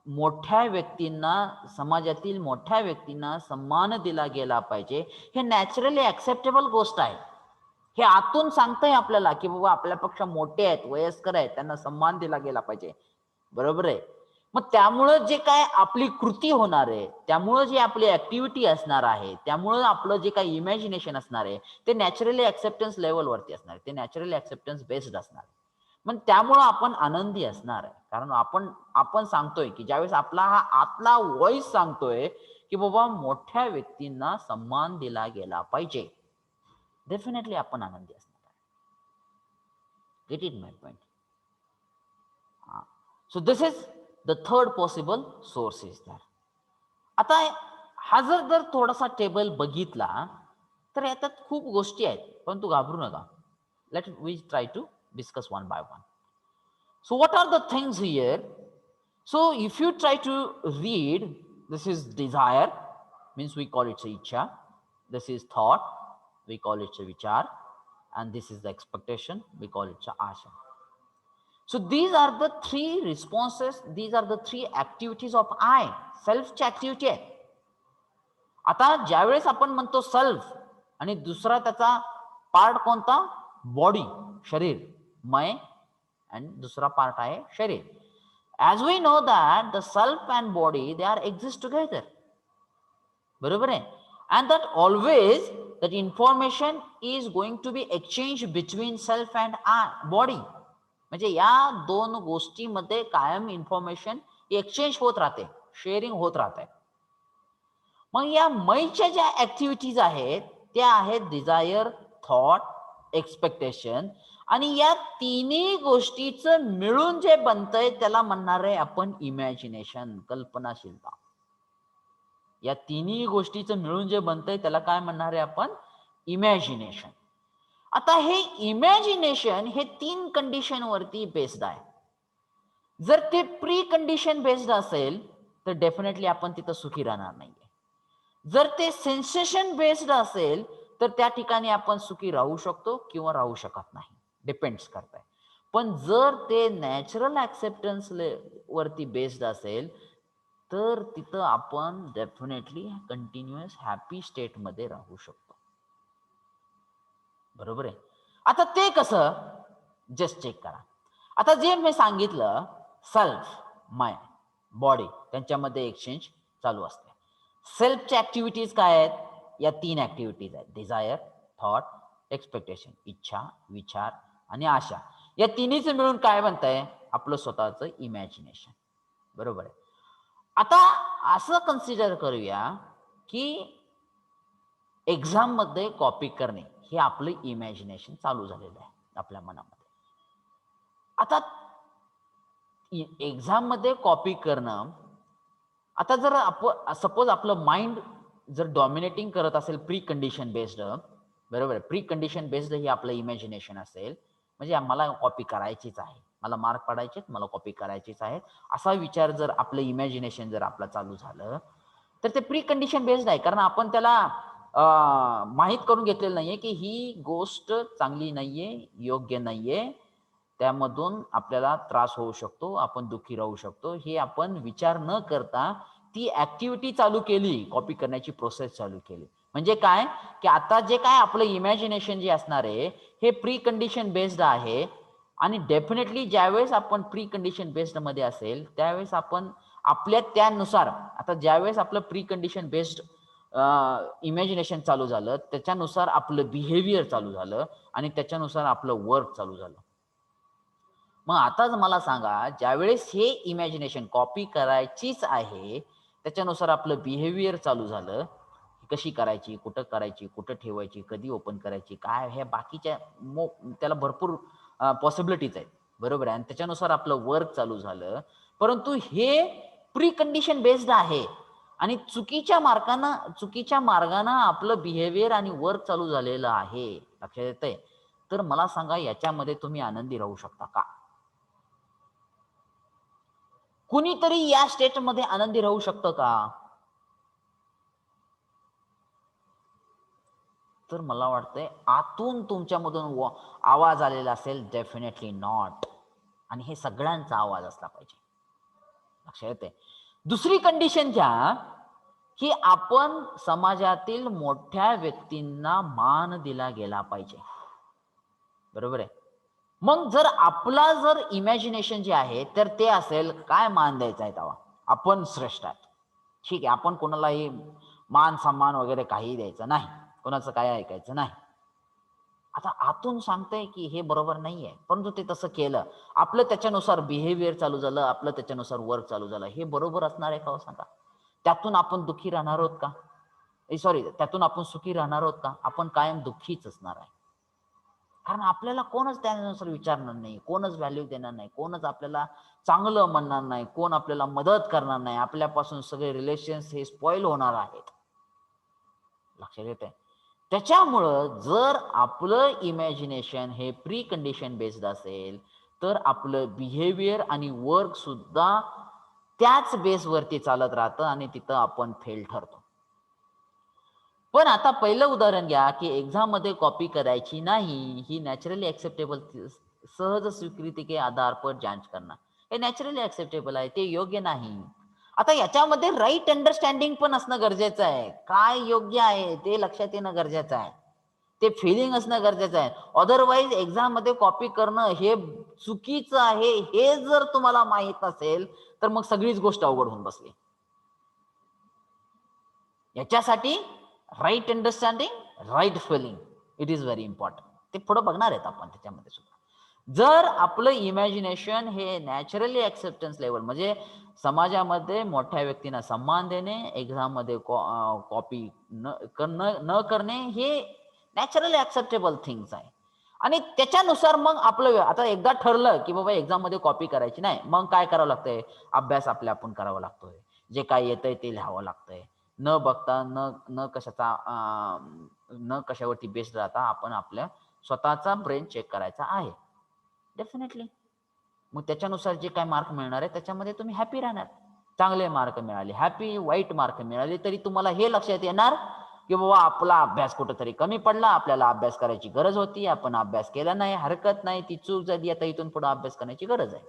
मोठ्या व्यक्तींना, समाजातील मोठ्या व्यक्तींना सन्मान दिला गेला पाहिजे, हे नॅचरली ऍक्सेप्टेबल गोष्ट आहे. हे आतून सांगतंय आपल्याला की बाबा आपल्यापेक्षा मोठे आहेत, वयस्कर आहेत, त्यांना सन्मान दिला गेला पाहिजे. बरोबर आहे. मग त्यामुळं जे काय आपली कृती होणार आहे, त्यामुळं जी आपली ऍक्टिव्हिटी असणार आहे, त्यामुळं आपलं जे काही इमॅजिनेशन असणार आहे, ते नॅचरली ऍक्सेप्टन्स लेवलवरती असणार आहे. ते नॅचरली ऍक्सेप्टन्स बेस्ड असणार आहे. मग त्यामुळं आपण आनंदी असणार आहे. कारण आपण सांगतोय की ज्यावेळेस आपला हा आतला व्हॉइस सांगतोय की बाबा मोठ्या व्यक्तींना सन्मान दिला गेला पाहिजे, डेफिनेटली आपण आनंदी असणार आहे. Get it my point? So this is the third possible source is that. आता हा जर थोडासा टेबल बघितला तर याच्यात खूप गोष्टी आहेत, पण तू घाबरू नका. Let we try to discuss one by one. So what are the things here? So if you try to read, this is desire, means we call it ichha. This is thought, we call it vichar. And this is the expectation, we call it asha. So these are the three responses, these are the three activities of I, self ची activity आहे. आता ज्यावेळेस आपण म्हणतो सेल्फ आणि दुसरा त्याचा पार्ट कोणता? बॉडी, शरीर, मैं, and दूसरा पार्ट आहे शरीर. As we know that the self and body, they are exist together. बरोबर आहे. And that always that information is going to be exchanged between self and body. म्हणजे या दोन गोष्टीमध्ये कायम इन्फॉर्मेशन एक्सचेंज होत राहते, शेअरिंग होत राहते. मग या मैच्या ज्या ऍक्टिव्हिटीज आहेत त्या आहेत डिझायर, थॉट, एक्सपेक्टेशन. आणि या तिन्ही गोष्टीचं मिळून जे बनतंय त्याला म्हणणार आहे आपण इमॅजिनेशन, कल्पनाशीलता. या तिन्ही गोष्टीचं मिळून जे बनतंय त्याला काय म्हणणार आहे आपण? इमॅजिनेशन. आता हे इमॅजिनेशन हे 3 कंडिशन वरती बेस्ड आहे. जर ते प्री कंडिशन बेस्ड असेल तर डेफिनेटली आपण तिथं सुखी राहणार नाहीये. जर ते सेन्सेशन बेस्ड असेल तर त्या ठिकाणी आपण सुखी राहू शकतो किंवा राहू शकत नाही, डिपेंड्स करताय. पण जर ते नॅचरल ऍक्सेप्टन्स वरती बेस्ड असेल तर तिथं आपण डेफिनेटली कंटिन्युअस हॅपी स्टेट मध्ये राहू शकतो. बरोबर आहे. आता ते कसं, जस्ट चेक करा. आता जे मी सांगितलं, सेल्फ, माय, बॉडी, त्यांच्यामध्ये एक्सचेंज चालू असते. सेल्फच्या ऍक्टिव्हिटीज काय आहेत? या 3 ऍक्टिव्हिटीज आहेत, डिझायर, थॉट, एक्सपेक्टेशन, इच्छा, विचार आणि आशा. या तिन्हीचं मिळून काय बनतंय? आपलं स्वतःचं इमॅजिनेशन. बरोबर आहे. आता असं कन्सिडर करूया की एक्झाम मध्ये कॉपी करणे हे आपलं इमॅजिनेशन चालू झालेलं आहे आपल्या मनामध्ये. आता एक्झाम मध्ये कॉपी करणं, आता जर आपण सपोज आपलं माइंड जर डॉमिनेटिंग करत असेल प्री कंडिशन बेस्ड, बरोबर, प्री कंडिशन बेस्ड हे आपलं इमॅजिनेशन असेल, म्हणजे मला कॉपी करायचीच आहे, मला मार्क पाडायचे, मला कॉपी करायचीच आहे, असा विचार जर आपलं इमॅजिनेशन जर आपलं चालू झालं तर ते प्री कंडिशन बेस्ड आहे. कारण आपण त्याला माहीत करून घेतलेलं नाहीये की ही गोष्ट चांगली नाहीये, योग्य नाहीये, त्यामधून आपल्याला त्रास होऊ शकतो, आपण दुःखी राहू शकतो. हे आपण विचार न करता ती ऍक्टिव्हिटी चालू केली, कॉपी करण्याची प्रोसेस चालू केली. म्हणजे काय की आता जे काय आपलं इमॅजिनेशन जे असणार आहे हे प्री कंडिशन बेस्ड आहे. आणि डेफिनेटली ज्यावेळेस आपण प्री कंडिशन बेस्ड मध्ये असेल त्यावेळेस आपण आपल्या त्यानुसार, आता ज्यावेळेस आपलं प्री कंडिशन बेस्ड इमॅजिनेशन चालू झालं, त्याच्यानुसार आपलं बिहेवियर चालू झालं आणि त्याच्यानुसार आपलं वर्क चालू झालं. मग आताच मला सांगा, ज्यावेळेस हे इमॅजिनेशन कॉपी करायचीच आहे, त्याच्यानुसार आपलं बिहेवियर चालू झालं, कशी करायची, कुठं ठेवायची, कधी ओपन करायची, काय हे बाकीच्या त्याला भरपूर पॉसिबिलिटीज आहेत, बरोबर आहे. आणि त्याच्यानुसार आपलं वर्क चालू झालं. परंतु हे प्री कंडिशन बेस्ड आहे आणि चुकीच्या मार्गानं आपलं बिहेवियर आणि वर्क चालू झालेलं आहे. लक्षात येतंय? तर मला सांगा, याच्यामध्ये तुम्ही आनंदी राहू शकता का? कुणीतरी या स्टेटमध्ये आनंदी राहू शकतं का? तर मला वाटतंय आतून तुमच्यामधून आवाज आलेला असेल, डेफिनेटली नॉट. आणि हे सगळ्यांचा आवाज असला पाहिजे. लक्षात येते. दुसरी कंडिशन घ्या, की आपण समाजातील मोठ्या व्यक्तींना मान दिला गेला पाहिजे. बरोबर आहे. मग जर इमॅजिनेशन जे आहे तर ते असेल, काय मान द्यायचा आहे तेव्हा? आपण श्रेष्ठ आहोत. ठीक आहे, आपण कोणालाही मान सन्मान वगैरे काही द्यायचं नाही, कोणाचं काय ऐकायचं नाही. आता आतून सांगतंय की हे बरोबर नाहीये, परंतु ते तसं केलं, आपलं त्याच्यानुसार बिहेवियर चालू झालं, आपलं त्याच्यानुसार वर्क चालू झालं, हे बरोबर असणार आहे का हो सांगा? त्यातून आपण दुःखी राहणार आहोत का? सॉरी, त्यातून आपण सुखी राहणार आहोत का? आपण कायम दुःखीच असणार आहे. कारण आपल्याला कोणच त्यानुसार विचारणार नाही, कोणच व्हॅल्यू देणार नाही, कोणच आपल्याला चांगलं म्हणणार नाही, कोण आपल्याला मदत करणार नाही. आपल्यापासून सगळे रिलेशन्स हे स्पॉइल होणार आहेत. लक्षात येतंय? त्याच्यामुळं जर आपलं इमॅजिनेशन हे प्री कंडिशन बेस्ड असेल, तर आपलं बिहेवियर आणि वर्क सुद्धा त्याच बेसवरती चालत राहतं आणि तिथं आपण फेल ठरतो. पण आता पहिलं उदाहरण घ्या, की एक्झाममध्ये कॉपी करायची नाही, ही नॅचरली ॲक्सेप्टेबल, सहज स्वीकृती के आधार पर जांच करना. हे नॅचरली ॲक्सेप्टेबल आहे, ते योग्य नाही. आता याच्यामध्ये राईट अंडरस्टँडिंग पण असणं गरजेचं आहे. काय योग्य आहे ते लक्षात येणं गरजेचं आहे. ते फिलिंग असणं गरजेचं आहे. अदरवाईज एक्झाममध्ये कॉपी करणं हे चुकीचं आहे, हे जर तुम्हाला माहीत नसेल, तर मग सगळीच गोष्ट अवघड होऊन बसली. याच्यासाठी right understanding, right feeling, it is very important. ते पुढे बघणार आहेत आपण त्याच्यामध्ये सुद्धा. जर आपलं इमॅजिनेशन हे नॅचरली ॲक्सेप्टन्स लेवल, म्हणजे समाजामध्ये मोठ्या व्यक्तींना सन्मान देणे, एक्झाममध्ये कॉपी न करणे, हे नॅचरली ॲक्सेप्टेबल थिंग्स आहे. आणि त्याच्यानुसार मग आपलं आता एकदा ठरलं की बाबा एक्झाममध्ये कॉपी करायची नाही, मग काय करावं लागतंय? अभ्यास आपल्या आपण करावा लागतोय. जे काय येतंय ते लिहावं लागतंय. न बघता, न कशावरती बेस्ड राहता आपण आपल्या स्वतःचा ब्रेन चेक करायचा आहे. डेफिनेटली. मग त्याच्यानुसार जे काय मार्क मिळणार आहे त्याच्यामध्ये तुम्ही हॅपी राहणार. चांगले मार्क मिळाले, हॅपी, वाईट मार्क मिळाले, तरी तुम्हाला हे लक्षात येणार की बाबा आपला अभ्यास कुठेतरी कमी पडला, आपल्याला अभ्यास करायची गरज होती, आपण अभ्यास केला नाही, हरकत नाही, ती चूक झाली, आता इथून पुढे अभ्यास करण्याची गरज आहे.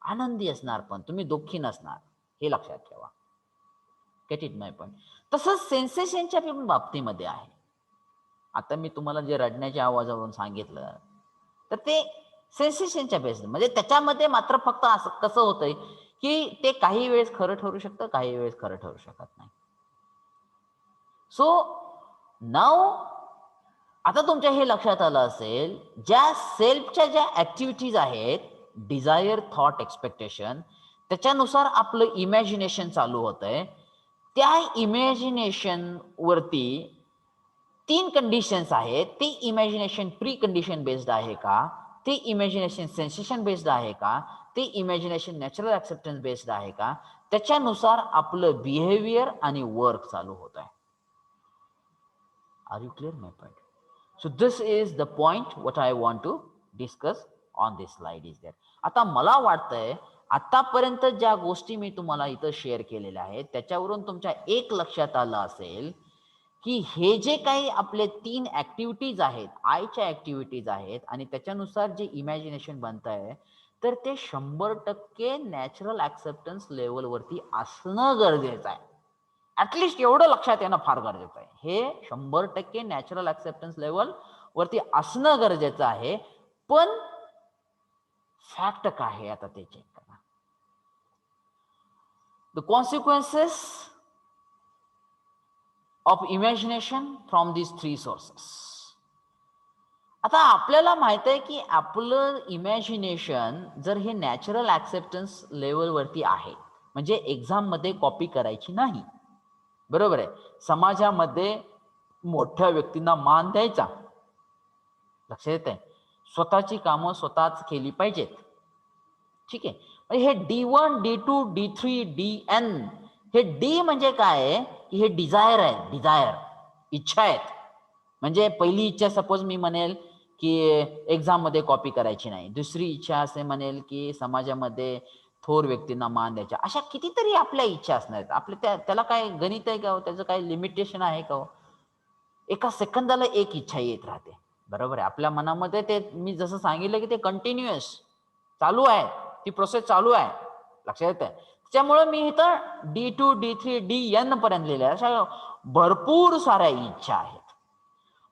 आनंदी असणार, पण तुम्ही दुःखी नसणार, हे लक्षात ठेवा. Gate it my point. तसंच सेन्सेशनच्या पण बाबतीमध्ये आहे. आता मी तुम्हाला जे रडण्याच्या आवाजावरून सांगितलं, तर ते सेन्सेशनच्या बेस, म्हणजे त्याच्यामध्ये मात्र फक्त असं कसं होतंय की ते काही वेळेस खरं ठरू शकतं, काही वेळेस खरं ठरू शकत नाही. सो नाव आता तुमच्या हे लक्षात आलं असेल, ज्या सेल्फच्या ज्या ऍक्टिव्हिटीज आहेत, डिझायर, थॉट, एक्सपेक्टेशन, त्याच्यानुसार आपलं इमॅजिनेशन चालू होतंय. त्या इमॅजिनेशन वरती 3 कंडिशन्स आहेत. ते इमॅजिनेशन प्री कंडिशन बेस्ड आहे का? ते इमॅजिनेशन सेन्सेशन बेस्ड आहे का? ते इमॅजिनेशन नॅचरल ॲक्सेप्टन्स बेस्ड आहे का? त्याच्यानुसार आपलं बिहेवियर आणि वर्क चालू होत आहे. Are you clear my point? So this is the point what I want to discuss on this slide is there. आता मला वाटतंय आतापर्यंत ज्या गोष्टी मी तुम्हाला इथं शेअर केलेल्या आहेत, त्याच्यावरून तुमच्या एक लक्षात आलं असेल की हे जे काही आपले 3 ऍक्टिव्हिटीज आहेत, आयच्या ऍक्टिव्हिटीज आहेत, आणि त्याच्यानुसार जे इमॅजिनेशन बनतंय, तर ते 100% नॅचरल ऍक्सेप्टन्स लेवलवरती असणं गरजेचं आहे. ऍटलिस्ट एवढं लक्षात येणं फार गरजेचं आहे. हे 100% नॅचरल ऍक्सेप्टन्स लेवल वरती असणं गरजेचं आहे. पण फॅक्ट काय आहे आता ते चेक करा. The consequences of imagination from these three sources. आता आपल्याला माहित आहे की आपलं इमॅजिनेशन जर हे नॅचरल ऍक्सेप्टन्स लेवलवरती आहे, म्हणजे एक्झाम मध्ये कॉपी करायची नाही, बरोबर आहे. समाजामध्ये मोठ्या व्यक्तींना मान द्यायचा, लक्षात येत आहे. स्वतःची कामं स्वतःच केली पाहिजेत, ठीक आहे. म्हणजे हे D1 D2 D3 DN, हे डी म्हणजे काय आहे की हे डिझायर आहे, डिझायर, इच्छा आहेत. म्हणजे पहिली इच्छा सपोज मी म्हणेल की एक्झाम मध्ये कॉपी करायची नाही, दुसरी इच्छा असे म्हणेल की समाजामध्ये थोर व्यक्तींना मान द्यायचा. अशा कितीतरी आपल्या इच्छा असणार आहेत. आपल्या त्याला काय गणित आहे का हो? त्याचं काय लिमिटेशन आहे का हो? एका सेकंदाला एक इच्छा येत राहते, बरोबर आहे. आपल्या मनामध्ये ते मी जसं सांगितलं की ते कंटिन्युअस चालू आहे, ती प्रोसेस चालू आहे, लक्षात येत आहे. त्यामुळे मी इथं D2 D3 DN पर्यंत लिहिले, अशा भरपूर साऱ्या इच्छा आहेत.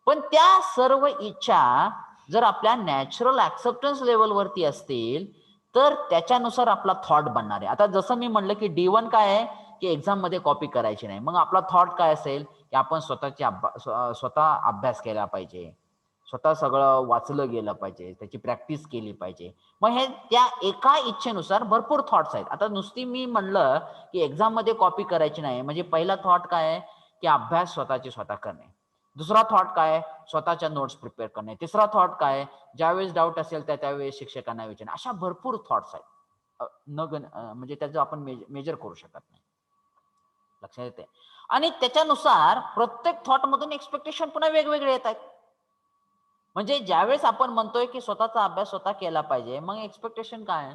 पण त्या सर्व इच्छा जर आपल्या नॅचरल ऍक्सेप्टन्स लेवलवरती असतील तर त्याच्यानुसार आपला थॉट बनणार आहे. आता जसं मी म्हणलं की D1 काय आहे की एक्झाम मध्ये कॉपी करायची नाही, मग आपला थॉट काय असेल की आपण स्वतः अभ्यास केला पाहिजे, स्वतः सगळं वाचलं गेलं पाहिजे, त्याची प्रॅक्टिस केली पाहिजे. मग हे त्या एका इच्छेनुसार भरपूर थॉट्स आहेत. आता नुसती मी म्हणलं की एक्झाम मध्ये कॉपी करायची नाही, म्हणजे पहिला थॉट काय आहे की अभ्यास स्वतःची स्वतः करणे. दुसरा थॉट काय, स्वतःच्या नोट्स प्रिपेअर करणे. तिसरा थॉट काय, ज्यावेळेस डाऊट असेल त्यावेळेस शिक्षकांना विचारणे. अशा भरपूर थॉट्स आहेत. म्हणजे त्याचं आपण मेजर करू शकत नाही, लक्षात येते. आणि त्याच्यानुसार प्रत्येक थॉट मधून एक्सपेक्टेशन पुन्हा वेगवेगळे येत आहेत. म्हणजे ज्यावेळेस आपण म्हणतोय की स्वतःचा अभ्यास स्वतः केला पाहिजे, मग एक्सपेक्टेशन काय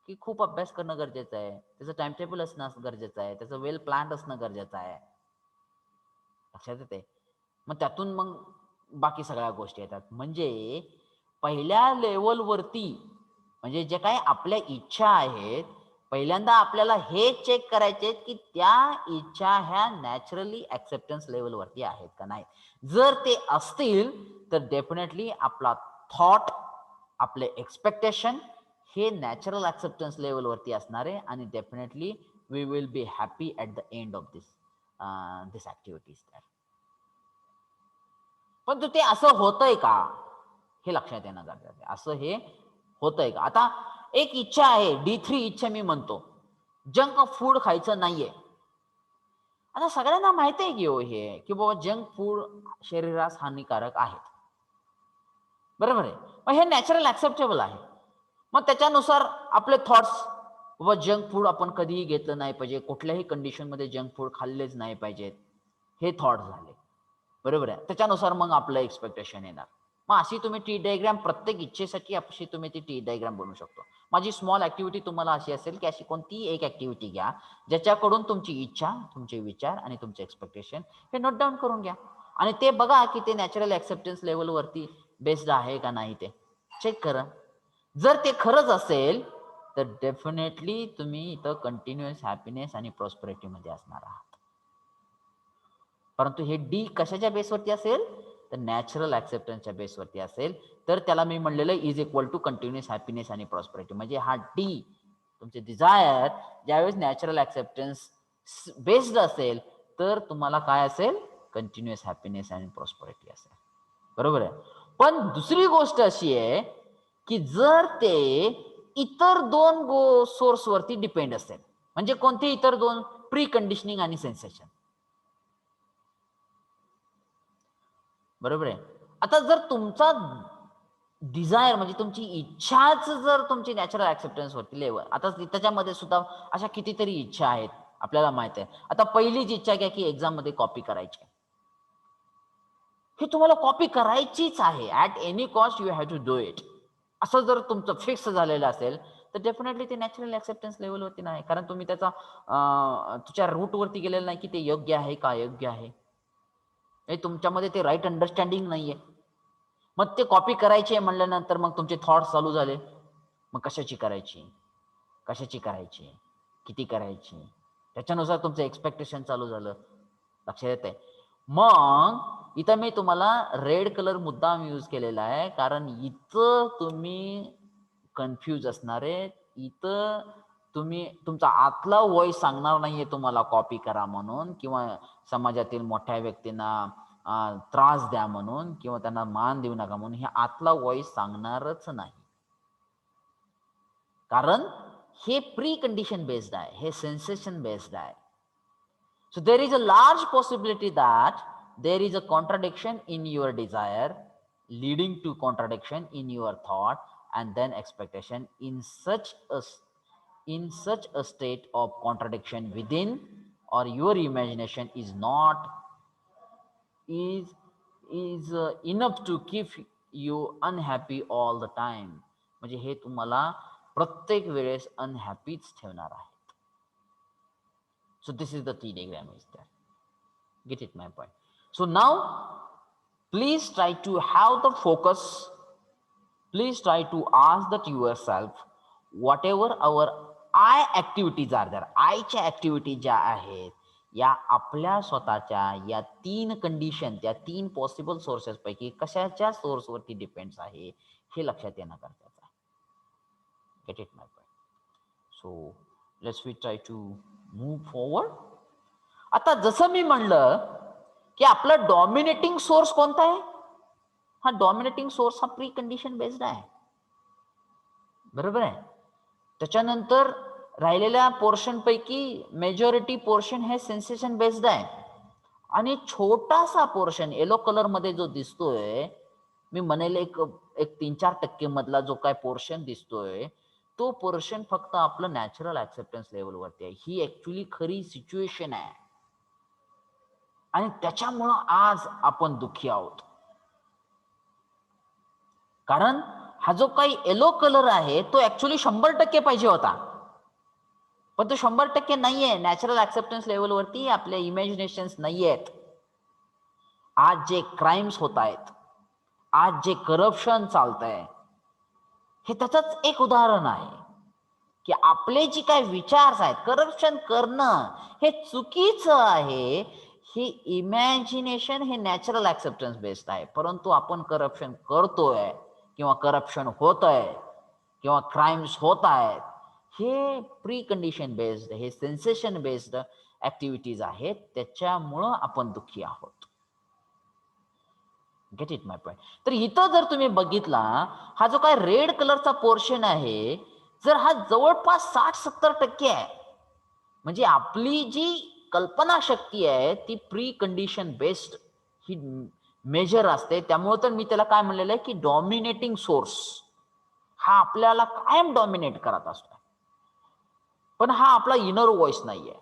की खूप अभ्यास करणं गरजेचं आहे, त्याचं टाइम टेबल असणं गरजेचं आहे, त्याचं वेल प्लॅन असणं गरजेचं आहे, लक्षात येते. मग त्यातून मग बाकी सगळ्या गोष्टी येतात. म्हणजे पहिल्या लेवलवरती म्हणजे जे काही आपल्या इच्छा आहेत, पहिल्यांदा आपल्याला हे चेक करायचे की त्या इच्छा ह्या नॅचरली ऍक्सेप्टन्स लेवलवरती आहेत का नाही. जर ते असतील तर डेफिनेटली आपला थॉट, आपले एक्सपेक्टेशन हे नॅचरल ऍक्सेप्टन्स लेवलवरती असणार आहे आणि definitely we will be happy at the end of this activities. पण ते असं होतंय का हे लक्षात येणं गरजेचं आहे. असं हे होतंय का. आता एक इच्छा आहे, D3 इच्छा मी म्हणतो, जंक फूड खायचं नाहीये. आता सगळ्यांना माहित आहे की हो हे की बाबा जंक फूड शरीरास हानिकारक आहेत, बरोबर आहे. मग हे नॅचरल ऍक्सेप्टेबल आहे. मग त्याच्यानुसार आपले थॉट्स, बाबा जंक फूड आपण कधीही घेतलं नाही पाहिजे, कुठल्याही कंडिशन मध्ये जंक फूड खाल्लेच नाही पाहिजेत, हे थॉट झाले, बरोबर आहे. त्याच्यानुसार मग आपलं एक्सपेक्टेशन येणार. मग अशी तुम्ही टी डायग्राम प्रत्येक इच्छेसाठी अशी तुम्ही ती टी डायग्राम बनवू शकतो. माझी स्मॉल ऍक्टिव्हिटी तुम्हाला अशी असेल की अशी कोणती एक ऍक्टिव्हिटी घ्या ज्याच्याकडून तुमची इच्छा, तुमचे विचार आणि तुमचे एक्सपेक्टेशन हे नोट डाऊन करून घ्या आणि ते बघा की ते नॅचरल ऍक्सेप्टन्स लेवलवरती बेस्ड आहे का नाही, ते चेक करा. जर ते खरंच असेल तर डेफिनेटली तुम्ही इथं कंटिन्युअस हॅपीनेस आणि प्रॉस्पेरिटी मध्ये असणार आहात. परंतु हे डी कशाच्या बेसवरती असेल तर नॅचरल ऍक्सेप्टन्सच्या बेसवरती असेल, तर त्याला मी म्हणलेलं is equal to continuous happiness आणि प्रॉस्पेरिटी. म्हणजे हा डी तुमचे डिझायर ज्यावेळेस नॅचरल ऍक्सेप्टन्स बेस्ड असेल तर तुम्हाला काय असेल, कंटिन्युअस हॅपीनेस आणि प्रॉस्पेरिटी असेल, बरोबर आहे. पण दुसरी गोष्ट अशी आहे की जर ते इतर दोन सोर्स वरती डिपेंड असेल, म्हणजे कोणते इतर दोन, प्री कंडिशनिंग आणि सेन्सेशन, बरोबर आहे. आता जर तुमचा डिझायर म्हणजे तुमची इच्छाच जर तुमची नॅचरल ऍक्सेप्टन्स वरती लेवल, आता त्याच्यामध्ये सुद्धा अशा कितीतरी इच्छा आहेत आपल्याला माहित आहे. आता पहिलीच इच्छा घ्या की एक्झाम मध्ये कॉपी करायची, हे तुम्हाला कॉपी करायचीच आहे, at any cost you have to do it, असं जर तुमचं फिक्स झालेलं असेल तर डेफिनेटली ते नॅचरल ऍक्सेप्टन्स लेवलवरती नाही. कारण तुम्ही त्याचा तुमच्या रूट वरती गेलेलं नाही की ते योग्य आहे का अयोग्य आहे, तुमच्यामध्ये ते राईट अंडरस्टँडिंग नाहीये. मग ते कॉपी करायची आहे म्हणल्यानंतर मग तुमचे थॉट्स चालू झाले, मग कशाची करायची, कशाची करायची, किती करायची, त्याच्यानुसार तुमचं एक्सपेक्टेशन चालू झालं, लक्षात येत आहे. मग इथं मी तुम्हाला रेड कलर मुद्दाम यूज केलेला आहे कारण इथं तुम्ही कन्फ्यूज असणार आहे. इथं तुम्ही तुमचा आतला वॉइस सांगणार नाहीये तुम्हाला कॉपी करा म्हणून, किंवा समाजातील मोठ्या व्यक्तींना त्रास द्या म्हणून, किंवा त्यांना मान देऊ नका म्हणून. हे आतला वॉइस सांगणारच नाही, कारण हे प्री कंडिशन बेस्ड आहे, हे सेन्सेशन बेस्ड आहे. So there is a large possibility that there is a contradiction in your desire leading to contradiction in your thought and then expectation. In such a state of contradiction within or your imagination is not enough to keep you unhappy all the time. म्हणजे हे तुम्हाला प्रत्येक वेळेस अनहॅपीच ठेवणार आहे. So this is the T diagram is there. Get it my point? So now please try to have the focus. Please try to ask that yourself, whatever our I activities are there, I च्या activities ज्या आहेत, या आपल्या स्वतःच्या या 3 कंडिशन, त्या 3 पॉसिबल सोर्सेस पैकी कशाच्या सोर्सवरती डिपेंड्स आहे हे लक्षात येणं गरजेचं आहे. Get it my point? So let's we try to move forward. आता जसं मी म्हणलं की आपला डॉमिनेटिंग सोर्स कोणता आहे? हा डॉमिनेटिंग सोर्स हा प्री कंडिशन बेस्ड आहे, बरोबर आहे. त्याच्यानंतर राहिलेल्या पोर्शन पैकी मेजॉरिटी पोर्शन हे सेन्सेशन बेस्ड आहे, आणि छोटासा पोर्शन येलो कलर मध्ये जो दिसतोय, मी म्हणेल एक 3-4% मधला जो काय पोर्शन दिसतोय, तो पोर्शन फक्त आपलं नॅचरल ऍक्सेप्टन्स लेवलवरती आहे. ही ऍक्च्युली खरी सिच्युएशन आहे, आणि त्याच्यामुळं आज आपण दुःखी आहोत. कारण हा जो काही येलो कलर आहे तो ऍक्च्युली 100% पाहिजे होता, पण तो 100% नाहीये. नॅचरल ऍक्सेप्टन्स लेवलवरती आपल्या इमॅजिनेशन्स नाही आहेत. आज जे क्राईम्स होत आहेत, आज जे करप्शन चालतंय, हे त्याचंच एक उदाहरण आहे की आपले जे काय विचार आहेत, करप्शन करणं हे चुकीचं आहे. हे इमॅजिनेशन हे नॅचरल ऍक्सेप्टन्स बेस्ड आहे, परंतु आपण करप्शन करतोय किंवा करप्शन होत आहे किंवा क्राईम्स होत आहेत, हे प्री कंडिशन बेस्ड, हे सेन्सेशन बेस्ड ऍक्टिव्हिटीज आहेत. त्याच्यामुळं आपण दुःखी आहोत. Gate it my point? तर इथं जर तुम्ही बघितला, हा जो काय रेड कलरचा पोर्शन आहे, जर हा जवळपास 60-70% आहे, म्हणजे आपली जी कल्पना शक्ती आहे ती प्री कंडिशन बेस्ड ही मेजर असते. त्यामुळे तर मी त्याला काय म्हणलेलं आहे की डॉमिनेटिंग सोर्स हा आपल्याला कायम डॉमिनेट करत असतो, पण हा आपला इनर व्हॉइस नाहीये.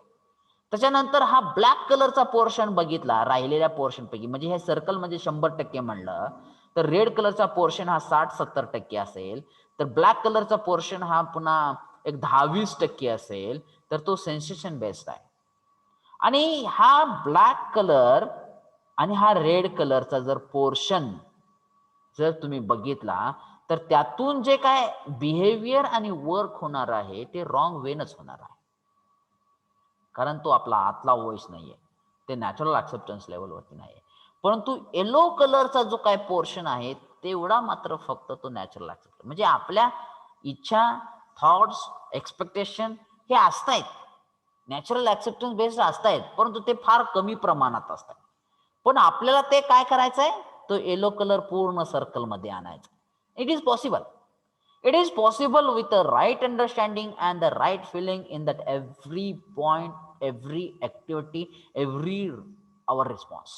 त्याच्यानंतर हा ब्लॅक कलरचा पोर्शन बघितला राहिलेल्या पोर्शन पैकी, म्हणजे हे सर्कल म्हणजे 100% म्हणलं तर रेड कलरचा पोर्शन हा 60-70% असेल, तर ब्लॅक कलरचा पोर्शन हा पुन्हा एक 10-20% असेल, तर तो सेन्सेशन बेस्ड आहे. आणि हा ब्लॅक कलर आणि हा रेड कलरचा जर पोर्शन जर तुम्ही बघितला, तर त्यातून जे काय बिहेवियर आणि वर्क होणार आहे ते रॉंग वेनच होणार आहे, कारण तो आपला आतला व्हॉइस नाहीये, ते नॅचरल ऍक्सेप्टन्स लेवलवरती नाहीये. परंतु येलो कलरचा जो काय पोर्शन आहे तेवढा मात्र फक्त तो नॅचरल ऍक्सेप्टन्स, म्हणजे आपल्या इच्छा, थॉट्स, एक्सपेक्टेशन हे असतायत, नॅचरल ऍक्सेप्टन्स बेस्ड असतायत, परंतु ते फार कमी प्रमाणात असतात. पण आपल्याला ते काय करायचंय, तो येलो कलर पूर्ण सर्कल मध्ये आणायचा. It is possible. It is possible with the right understanding and the right feeling in that every point, every activity, every our response.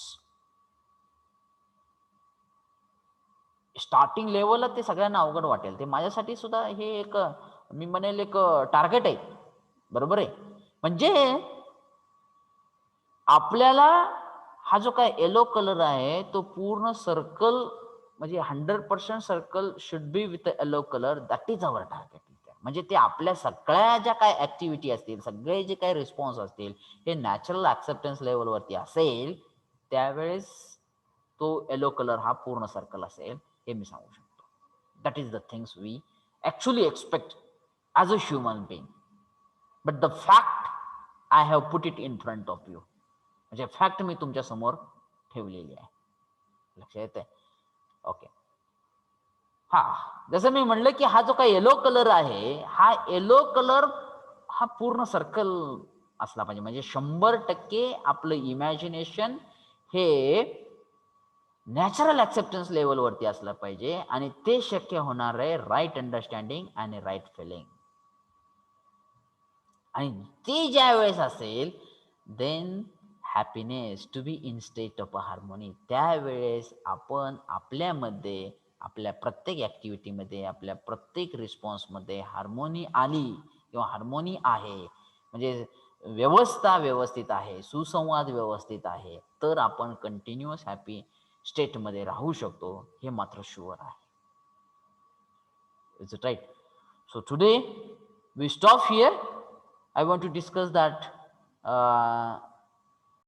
Starting लेवलला ते सगळ्यांना अवघड वाटेल, ते माझ्यासाठी सुद्धा हे एक मी म्हणेल एक टार्गेट आहे, बरोबर आहे. म्हणजे आपल्याला हा जो काय येलो कलर आहे तो पूर्ण सर्कल, म्हणजे 100% circle should be with yellow colour, that is our target. म्हणजे ते आपल्या सगळ्या ज्या काय ऍक्टिव्हिटी असतील, सगळे जे काही रिस्पॉन्स असतील, हे नॅचरल ऍक्सेप्टन्स लेवलवरती असेल, त्यावेळेस तो येलो कलर हा पूर्ण सर्कल असेल, हे मी सांगू शकतो. That is the things we actually expect as a human being. But the fact I have put it in front of you, म्हणजे फॅक्ट मी तुमच्या समोर ठेवलेली आहे. लक्षात येते? ओके. हा, जसं मी म्हणलं की हा जो काही येलो कलर आहे, हा येलो कलर हा पूर्ण सर्कल असला पाहिजे. म्हणजे 100% आपलं इमॅजिनेशन हे नॅचरल ॲक्सेप्टन्स लेवलवरती असलं पाहिजे आणि ते शक्य होणार आहे राईट अंडरस्टँडिंग आणि राईट फिलिंग. आणि ते ज्या वेळेस असेल then happiness to be in state of harmony, त्यावेळेस आपण आपल्यामध्ये आपल्या प्रत्येक ॲक्टिव्हिटीमध्ये आपल्या प्रत्येक रिस्पॉन्समध्ये हार्मोनी आली किंवा हार्मोनी आहे म्हणजे व्यवस्था व्यवस्थित आहे, सुसंवाद व्यवस्थित आहे, तर आपण कंटिन्युअस हॅपी स्टेटमध्ये राहू शकतो, हे मात्र शुअर आहे. Is it right? So today we stop here. I want to discuss that